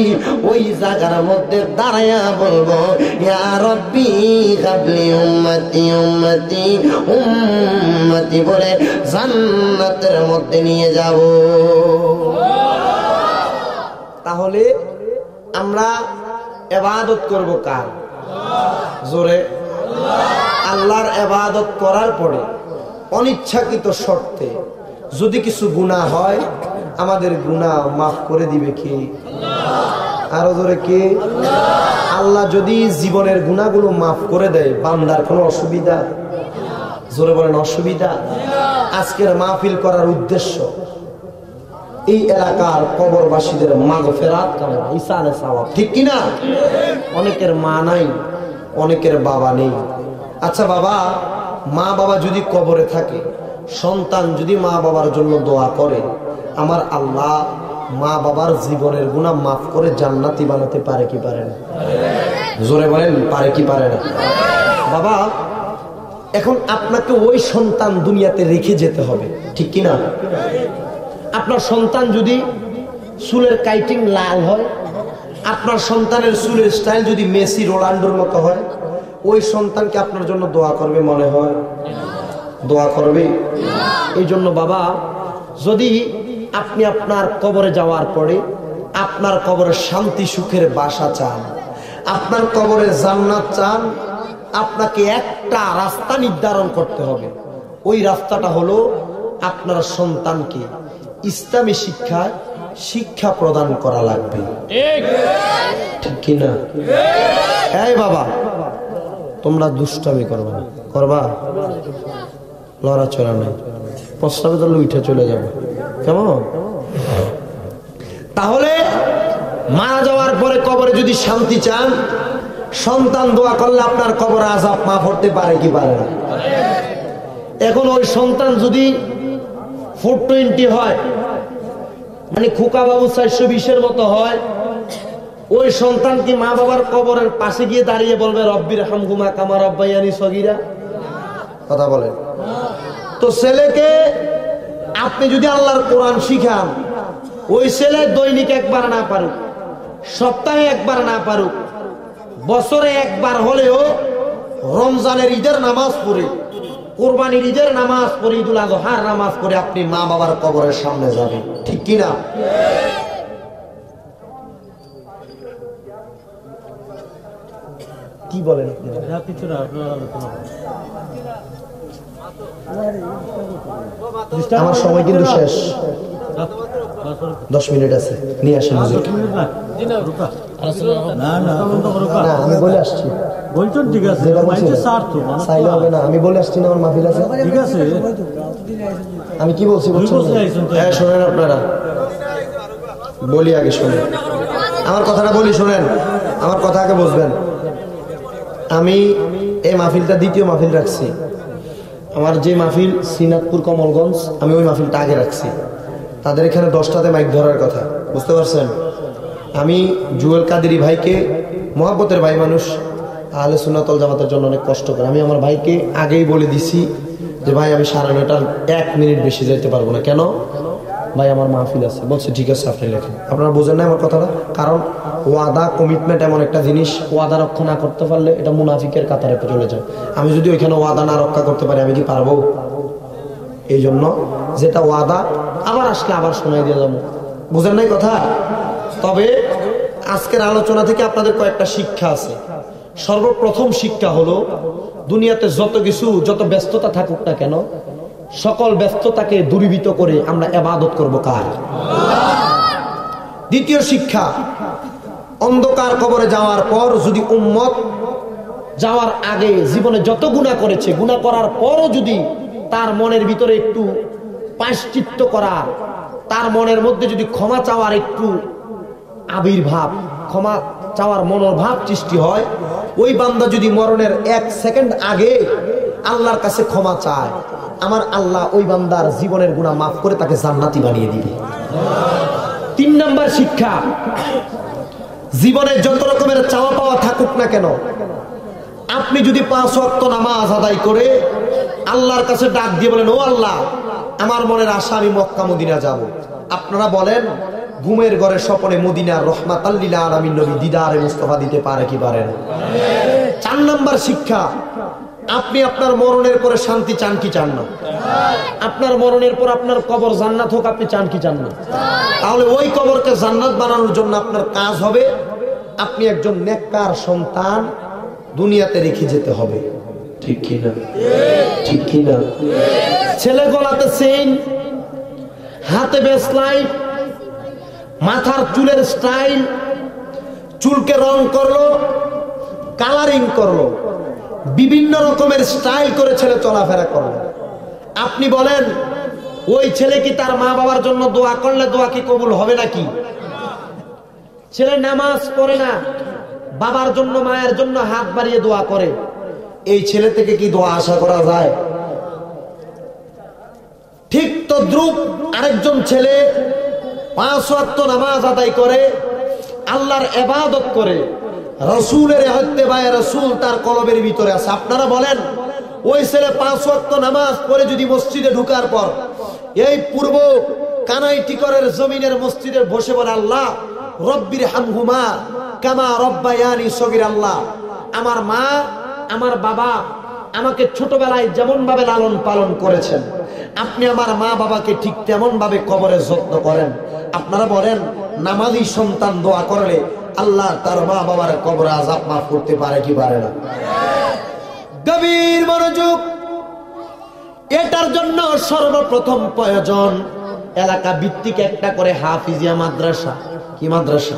ওই জায়গার মধ্যে দাঁড়ায়া বলবো, ইয়া রাব্বি হাবলি উম্মতি উম্মতি উম্মতি বলে জান্নাতের মধ্যে নিয়ে যাব। তাহলে আমরা ইবাদত করব কার? জোরে আল্লাহর ইবাদত করার পরে অনিচ্ছাকৃত শর্তে যদি কিছু গুনাহ হয়, আমাদের গুনাহ মাফ করে দিবে কি? আরো জোরে কি? আল্লাহ যদি জীবনের গুনাহগুলো মাফ করে দেয়, বান্দার কোনো অসুবিধা? জোরে বলেন অসুবিধা। আজকের মাহফিল করার উদ্দেশ্য এই এলাকার কবরবাসীদের মাগফিরাত কামনা, ইসানে সওয়াব, ঠিক কিনা? অনেকের মা নাই, অনেকের বাবা নেই। আচ্ছা বাবা, মা বাবা যদি কবরে থাকে, সন্তান যদি মা বাবার জন্য দোয়া করে, আমার আল্লাহ মা বাবার জীবনের গুনাহ মাফ করে জান্নাতি বানাতে পারে কি পারে না? জোরে বলেন পারে কি পারে না? বাবা, এখন আপনাকে ওই সন্তান দুনিয়াতে রেখে যেতে হবে, ঠিক কিনা? আপনার সন্তান যদি চুলের কাইটিং লাল হয়, আপনার সন্তানের চুলের স্টাইল যদি মেসি রোনাল্ডোর মতো হয়, ওই সন্তানকে আপনার জন্য দোয়া করবে মনে হয়? দোয়া করবে? এই জন্য বাবা, যদি আপনি আপনার কবরে যাওয়ার পরে আপনার কবরে শান্তি সুখের বাসা চান, আপনার কবরে জান্নাত চান, আপনাকে একটা রাস্তা নির্ধারণ করতে হবে। ওই রাস্তাটা হলো আপনার সন্তানকে ইসলামী শিক্ষা প্রদান করা লাগবে, ঠিক কিনা? এই বাবা, তোমরা দুষ্টামি করবা না, করবা? লড়াচড়া নেই, প্রস্তাবে তো উঠে চলে যাবে, কেমন? তাহলে মারা যাওয়ার পরে কবরে যদি শান্তি চান, সন্তান দোয়া করলে আপনার কবর আযাব মাফ হতে পারে কি পারে না? এখন ওই সন্তান যদি 420 হয়, মানে খোকা বাবু 420-এর মতো হয়, ওই সন্তান কি মা বাবার কবরের পাশে গিয়ে দাঁড়িয়ে বলবে রব্বির হামহুমা কামা রাব্বায়ানি সগীরা? কথা বলেন তো। ছেলেকে আপনি যদি আল্লাহর কোরআন শিখান, ওই ছেলে দৈনিক একবার না পারুক, সপ্তাহে একবার না পারুক, বছরে একবার হলেও রমজানের ঈদের নামাজ পড়ে, কোরবানির ঈদের নামাজ পড়ে, ঈদুল আযহার নামাজ পড়ে আপনি মা বাবার কবরের সামনে যাবেন, ঠিক কিনা? কি বলেন? আমার সময় কিন্তু শেষ, 10 মিনিট আছে, নিয়ে আসেন। আমি বলে আসছি, ঠিক আছে, আমি বলে আসছি না, আমার মাহফিল আছে, ঠিক আছে। আমি কি বলছি হ্যাঁ শোনেন, আপনারা বলি আগে শোনেন, আমার কথাটা বলি শোনেন, আমার কথা আগে বুঝবেন। আমি এই মাহফিলটা দ্বিতীয় মাহফিল রাখছি। আমার যে মাহফিল শ্রীনাথপুর কমলগঞ্জ, আমি ওই মাহফিলটা আগে রাখছি। তাদের এখানে 10টাতে মাইক ধরার কথা, বুঝতে পারছেন? আমি জুয়েল কাদেরী ভাইকে, মহব্বতের ভাই মানুষ, আহলে সুন্নাত ওয়াল জামাতের জন্য অনেক কষ্ট করে, আমি আমার ভাইকে আগেই বলে দিছি যে ভাই আমি 9:30 1 মিনিট বেশি যাইতে পারবো না। কেন? ভাই আমার মাহফিল আছে। বলছে ঠিক আছে আপনি লেখেন। আপনারা বোঝেন না আমার কথাটা? কারণ ওয়াদা, কমিটমেন্ট এমন একটা জিনিস, ওয়াদা রক্ষা না করতে পারলে এটা মুনাফিকের কাতারে চলে যায়। আমি যদি ওইখানে ওয়াদা না রক্ষা করতে পারি, আমি কি পারবো? এই জন্য যেটা ওয়াদা, আবার আসলে আবার শোনাই দিয়ে যাবো। বুঝেন নাই কথা? তবে আজকের আলোচনা থেকে আপনাদের কয়েকটা শিক্ষা আছে। সর্বপ্রথম শিক্ষা হলো, দুনিয়াতে যত কিছু, যত ব্যস্ততা থাকুক না কেন, সকল ব্যস্ততাকে দূরীভূত করে আমরা ইবাদত করব কার? দ্বিতীয় শিক্ষা, অন্ধকার কবরে যাওয়ার পর যদি উম্মত যাওয়ার আগে জীবনে যত গুনাহ করেছে, গুনাহ করার পরও যদি তার মনের ভিতরে একটু প্রায়শ্চিত্ত করার, তার মনের মধ্যে যদি ক্ষমা চাওয়ার একটু আবির্ভাব, ক্ষমা চাওয়ার মনোভাব সৃষ্টি হয়, ওই বান্দা যদি মরণের 1 সেকেন্ড আগে আল্লাহর কাছে ক্ষমা চায়, আমার আল্লাহ ওই বান্দার জীবনের গুনাহ মাফ করে তাকে জান্নাতি বানিয়ে দিবে। 3 নাম্বার শিক্ষা, জীবনে যত রকমের চাওয়া পাওয়া থাকুক না কেন, আপনি যদি 5 ওয়াক্ত নামাজ আদায় করে আল্লাহর কাছে ডাক দিয়ে বলেন, ও আল্লাহ, আমার মনের আশা আমি মক্কা মদিনা যাব, আপনারা বলেন ঘুমের ঘরে স্বপ্নে মদিনার রহমাতাল লিল আলামিন নবী দিদারে মুস্তাফা দিতে পারে কি পারে না? 4 নাম্বার শিক্ষা, আপনি আপনার মরণের পরে শান্তি চান কি চান না? আপনার মরণের পর আপনার কবর জান্নাত হোক, আপনি চান কি চান না? তাহলে ওই কবরকে জান্নাত বানানোর জন্য আপনার কাজ হবে, আপনি একজন নেককার সন্তান দুনিয়াতে রেখে যেতে হবে, ঠিক কিনা? ঠিক কিনা? ছেলে গলাতে চেইন, হাতে ব্রেসলাইট, মাথার চুলের স্টাইল, চুলকে রং করলো, কালারিং করলো, বিভিন্ন রকমের স্টাইল করে ছেলে চলাফেরা করলো। আপনি বলেন ওই ছেলে কি তার মা বাবার জন্য দোয়া করলে দোয়া কি কবুল হবে নাকি? ছেলে নামাজ পড়ে না, বাবার জন্য মায়ের জন্য হাত বাড়িয়ে দোয়া করে, এই ছেলে থেকে কি দোয়া আশা করা যায়? ঠিক তদ্রুপ আরেকজন ছেলে 5 ওয়াক্ত নামাজ আদায় করে, আল্লাহর ইবাদত করে, রাসূলের ইত্তেবায়ে রাসূল তার কলবের ভিতরে আছে। আপনারা বলেন ওই ছেলে 5 ওয়াক্ত নামাজ পড়ে যদি মসজিদে ঢোকার পর এই পূর্ব কানাইটিকরের জমিনের মসজিদে বসে বলে, আল্লাহ রব্বির হামহুমা কামা রব্বায়ানি সগীর, আল্লাহ আমার মা আমার বাবা আমাকে ছোটবেলায় যেমন ভাবে লালন পালন করেছেন, আপনি আমার মা বাবাকে ঠিক তেমন ভাবে কবরে যত্ন করেন। আপনারা বলেন নামাজি সন্তান দোয়া করলে আল্লাহ তার মা বাবার কবরে আযাব মাফ করতে পারে কি পারে না? গভীর মনোযোগ। এটার জন্য সর্বপ্রথম প্রয়োজন এলাকা ভিত্তিক একটা করে হাফিজিয়া মাদ্রাসা। কি মাদ্রাসা?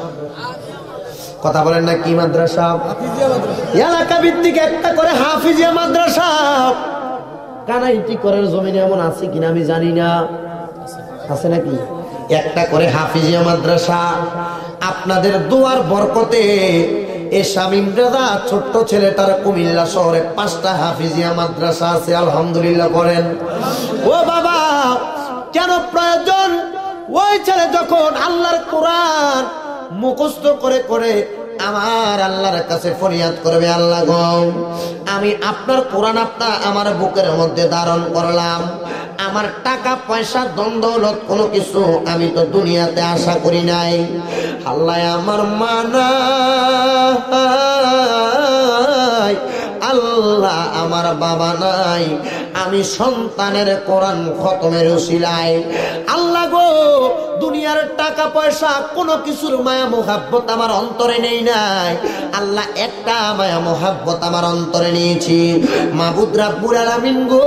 কথা বলেন না, কি মাদ্রাসা? এলাকা ভিত্তিক একটা করে হাফিজিয়া মাদ্রাসা। কানাইটিকরের জমিনে এমন আছে কিনা আমি জানি না, আছে নাকি? একটা করে হাফিজিয়া মাদ্রাসা। আপনাদের দোয়ার বরকতে এই শামীম রাজা ছোট্ট ছেলেটার কুমিল্লা শহরে 5টা হাফিজিয়া মাদ্রাসা আছে। আলহামদুলিল্লাহ করেন। ও বাবা, কেন প্রয়োজন? ওই ছেলে যখন আল্লাহর কোরআন মুখস্থ করে করে আমার আল্লাহর কাছে ফরিয়াদ করবে, আল্লাহ গো আমি আপনার কোরআন আমার বুকের মধ্যে ধারণ করলাম, আমার টাকা পয়সা ধন দৌলত কোনো কিছু আমি তো দুনিয়াতে আশা করি নাই, আল্লাহ আমার মা নাই, আল্লাহ আমার বাবা নাই, আমি সন্তানের কোরআন খতমের উসিলায় আল্লাহ গো দুনিয়ার টাকা পয়সা কোনো কিছুর মায়া মোহাব্বত আমার অন্তরে নেই নাই, আল্লাহ একটা মায়া মোহাব্বত আমার অন্তরে নিয়েছি। মাবুদ রাব্বুল আলামিন গো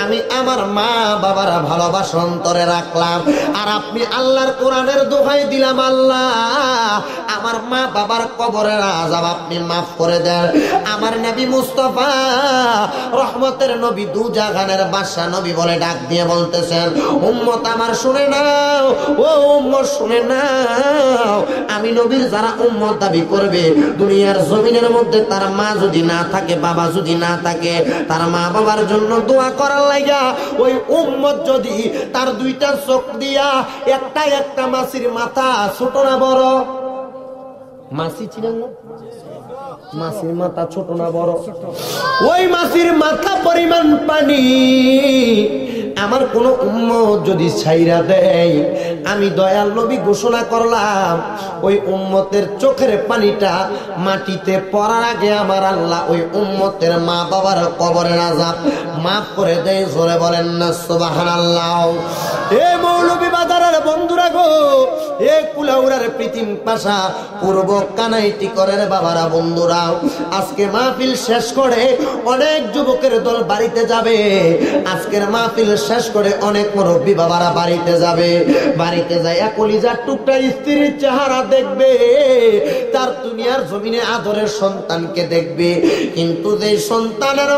আমি আমার মা বাবার ভালোবাসা অন্তরে রাখলাম, আর আপনি আল্লাহর কোরআনের দোহাই দিলাম, আল্লাহ আমার মা বাবার কবরের আযাব আপনি মাফ করে দেন। আমার নবী মুস্তাফা রহমতের নবী দু জাহানের বাদশা নবী বলে ডাক দিয়ে বলতেছেন, উম্মত আমার শুনে নাও, ও উম্মত শুনে নাও, আমি নবীর যারা উম্মত দাবি করবে দুনিয়ার জমিনের মধ্যে তার মা যদি না থাকে, বাবা যদি না থাকে, তার মা বাবার জন্য দোয়া করার লাগা ওই উম্মত যদি তার 2টা চোখ দিয়া একটা একটা মাছির মাথা ছোট না বড়, মাছি ছিলেন না, মাছির মাথা ছোট না বড়, ওই মাছির মাথা পরিমাণ পানি আমার কোন উম্মত যদি ছাইরা দেয়, আমি দয়াল নবী ঘোষণা করলাম ওই উম্মতের চোখের পানিটা মাটিতে পড়ার আগে আমার আল্লাহ ওই উম্মতের মা বাবার কবরের আযাব মাফ করে দেয়। জোরে বলেন না সুবহানাল্লাহ। এ মৌলভী বাজারের বন্ধুরা গো, এ কুলাউড়ার প্রীতিম পাশা পূর্ব কানাইটিকরের বাবারা বন্ধুরা, আজকে মাহফিল শেষ করে অনেক যুবকের দল বাড়িতে যাবে, আজকের মাহফিল শেষ করে অনেক মুরব্বী বাবারা বাড়িতে যাবে, বাড়িতে যায় কলিজার টুকটা স্ত্রীর চেহারা দেখবে, তার দুনিয়ার জমিনে আদরের সন্তানকে দেখবে, কিন্তু যে সন্তানের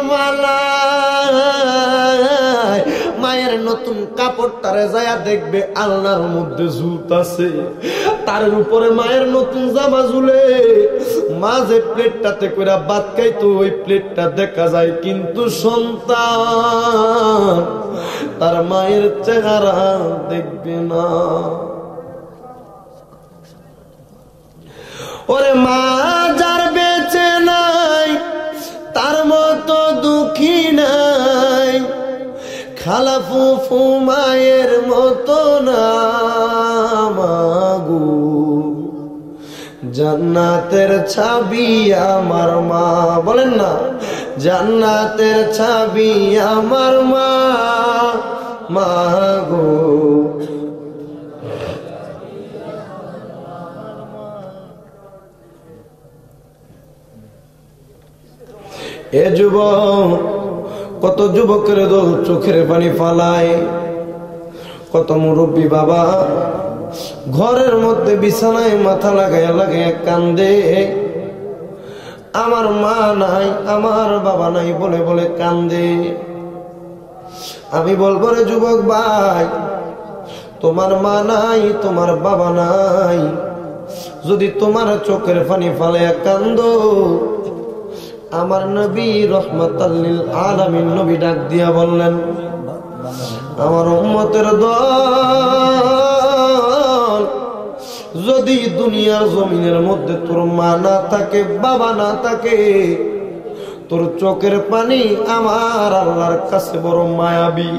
মায়ের নতুন কাপড়টারে যায় দেখবে আলনার মধ্যে জুত আছে, তার উপরে মায়ের নতুন জামা ঝুলে, মা যে প্লেটটাতে করে ভাত খাইতো ওই প্লেটটা দেখা যায়, কিন্তু সন্তান তার মায়ের চেহারা দেখবে না। ওরে মা যার বেঁচে নাই তার মতো দুঃখী নাই, খালা ফুফু মায়ের মতো না মাগো, জান্নাতের ছাবি আমার মা, বলেন না জান্নাতের ছাবি আমার মা মাগো। এ যুবক কত যুবকের দল চোখের পানি ফালায়, কত মুরব্বী বাবা ঘরের মধ্যে বিছানায় মাথা লাগাইয়া লাগাইয়া কান্দে। আমার মা নাই, আমার বাবা নাই বলে বলে কান্দে। আমি বলবো রে যুবক ভাই, তোমার মা নাই, তোমার বাবা নাই, যদি তোমার চোখের পানি ফালাইয়া কান্দো, আমার নবী রহমাতাল লিল আলামিন নবী ডাক দিয়া বললেন, আমার উম্মতের দল, যদি দুনিয়ার জমিনের মধ্যে তোর মা না থাকে, বাবা না থাকে, তোর চোখের পানি আমার আল্লাহর কাছে বড় মায়াবী।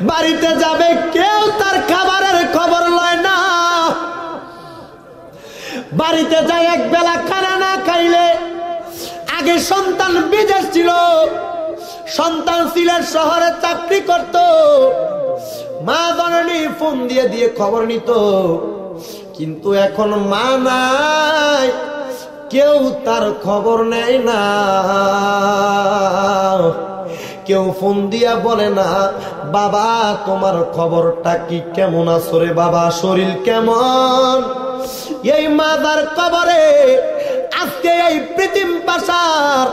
বাড়িতে যাবে কেউ তার খাবারের খবর লয় না, বাড়িতে যায় এক বেলা খানা না খাইলে। আগে সন্তান বিদেশ ছিল, সন্তান সিলেট শহরে চাকরি করত, মা জননী ফোন দিয়ে দিয়ে খবর নিত। কিন্তু এখন মা নাই, কেউ তার খবর নেয় না, কেউ ফোন দিয়া বলে না, বাবা তোমার খবরটা কি, কেমন আছো রে বাবা, শরীর কেমন? এই মাদার কবরে আজকে এই পৃথিম পাশার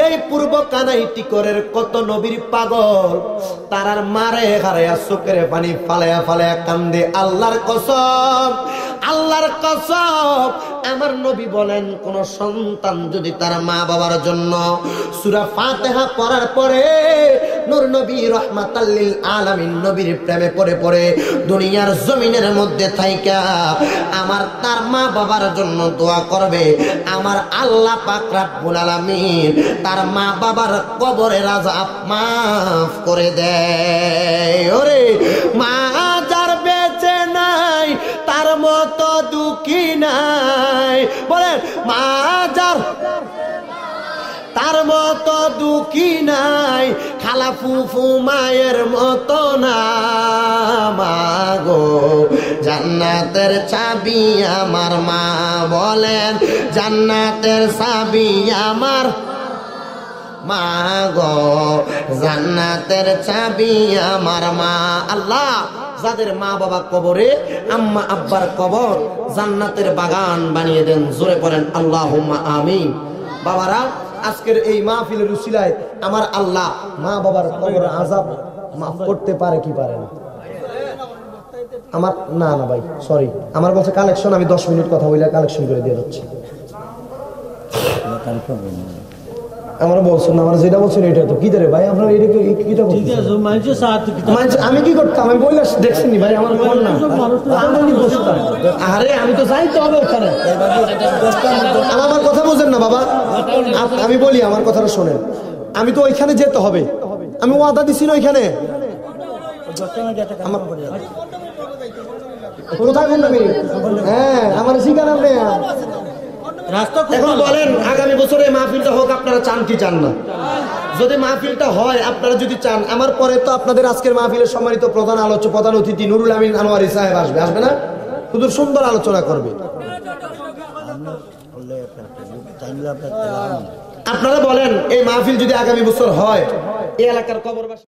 এই পূর্ব কানাইটি করের কত নবীর পাগল, তারার মারে হারাইয়া চোখের পানি ফালাইয়া ফালাইয়া কান্দে। আল্লাহর কসম, আল্লাহর কসম, আমার নবী বলেন, কোন সন্তান যদি তার মা বাবার জন্য সূরা ফাতিহা পড়ার পরে নূর নবী রহমাতাল লিল আলামিন নবীর প্রেমে পড়ে পড়ে দুনিয়ার জমিনের মধ্যে থাইকা আমার তার মা বাবার জন্য দোয়া করবে, আমার আল্লাহ পাক রব্বুল আলামিন তার মা বাবার কবরের আযাব মাফ করে দেয়। ওরে মা যার বেঁচে নাই তার মতো দুঃখী নাই, বলে মা যার তার মতো দুঃখী নাই, খালা ফুফু মায়ের মতো না। মাগো জান্নাতের চাবি আমার মা, বলেন জান্নাতের চাবি আমার মা গো, জান্নাতের চাবি আমার মা। আল্লাহ যাদের মা বাবা কবরে, আম্মা আব্বার কবর জান্নাতের বাগান বানিয়ে দেন, জোরে পড়েন আল্লাহুম্মা আমিন। বাবারা, আজকের এই মাহফিলের উসিলায় আমার আল্লাহ মা বাবার কবরের আযাব মাফ করতে পারে কি পারে না? আমার না না ভাই সরি, আমার বলছে কালেকশন, আমি 10 মিনিট কথা বলে কালেকশন করে দিয়ে যাচ্ছি। আমার বলছেন না, আমার যেটা বলছেন এটা তো কি রে ভাই, আপনার এটা কি আমি কি করতাম, আমি বললে দেখছেন ভাই আমার ফোন না, আরে আমি তো যাইতে হবে ওখানে। আমার কথা বুঝেন না বাবা, আমি বলি আমার কথাটা শোনেন, আমি তো ওইখানে যেতে হবে, আমি ওয়াদা দিছি না ওইখানে। কোথায় বললাম? হ্যাঁ আমার শিকার আপনি এখন বলেন, আগামী বছরে মাহফিলটা হোক, আপনারা চান কি চান না? যদি মাহফিলটা হয়, আপনারা যদি চান, আমার পরে তো আপনাদের আজকের মাহফিলের সম্মানিত প্রধান আলোচক, প্রধান অতিথি নুরুল আমিন আনোয়ারি সাহেব আসবে, আসবে না? শুধু সুন্দর আলোচনা করবে। আপনারা বলেন, এই মাহফিল যদি আগামী বছর হয়, এই এলাকার কবরবাসী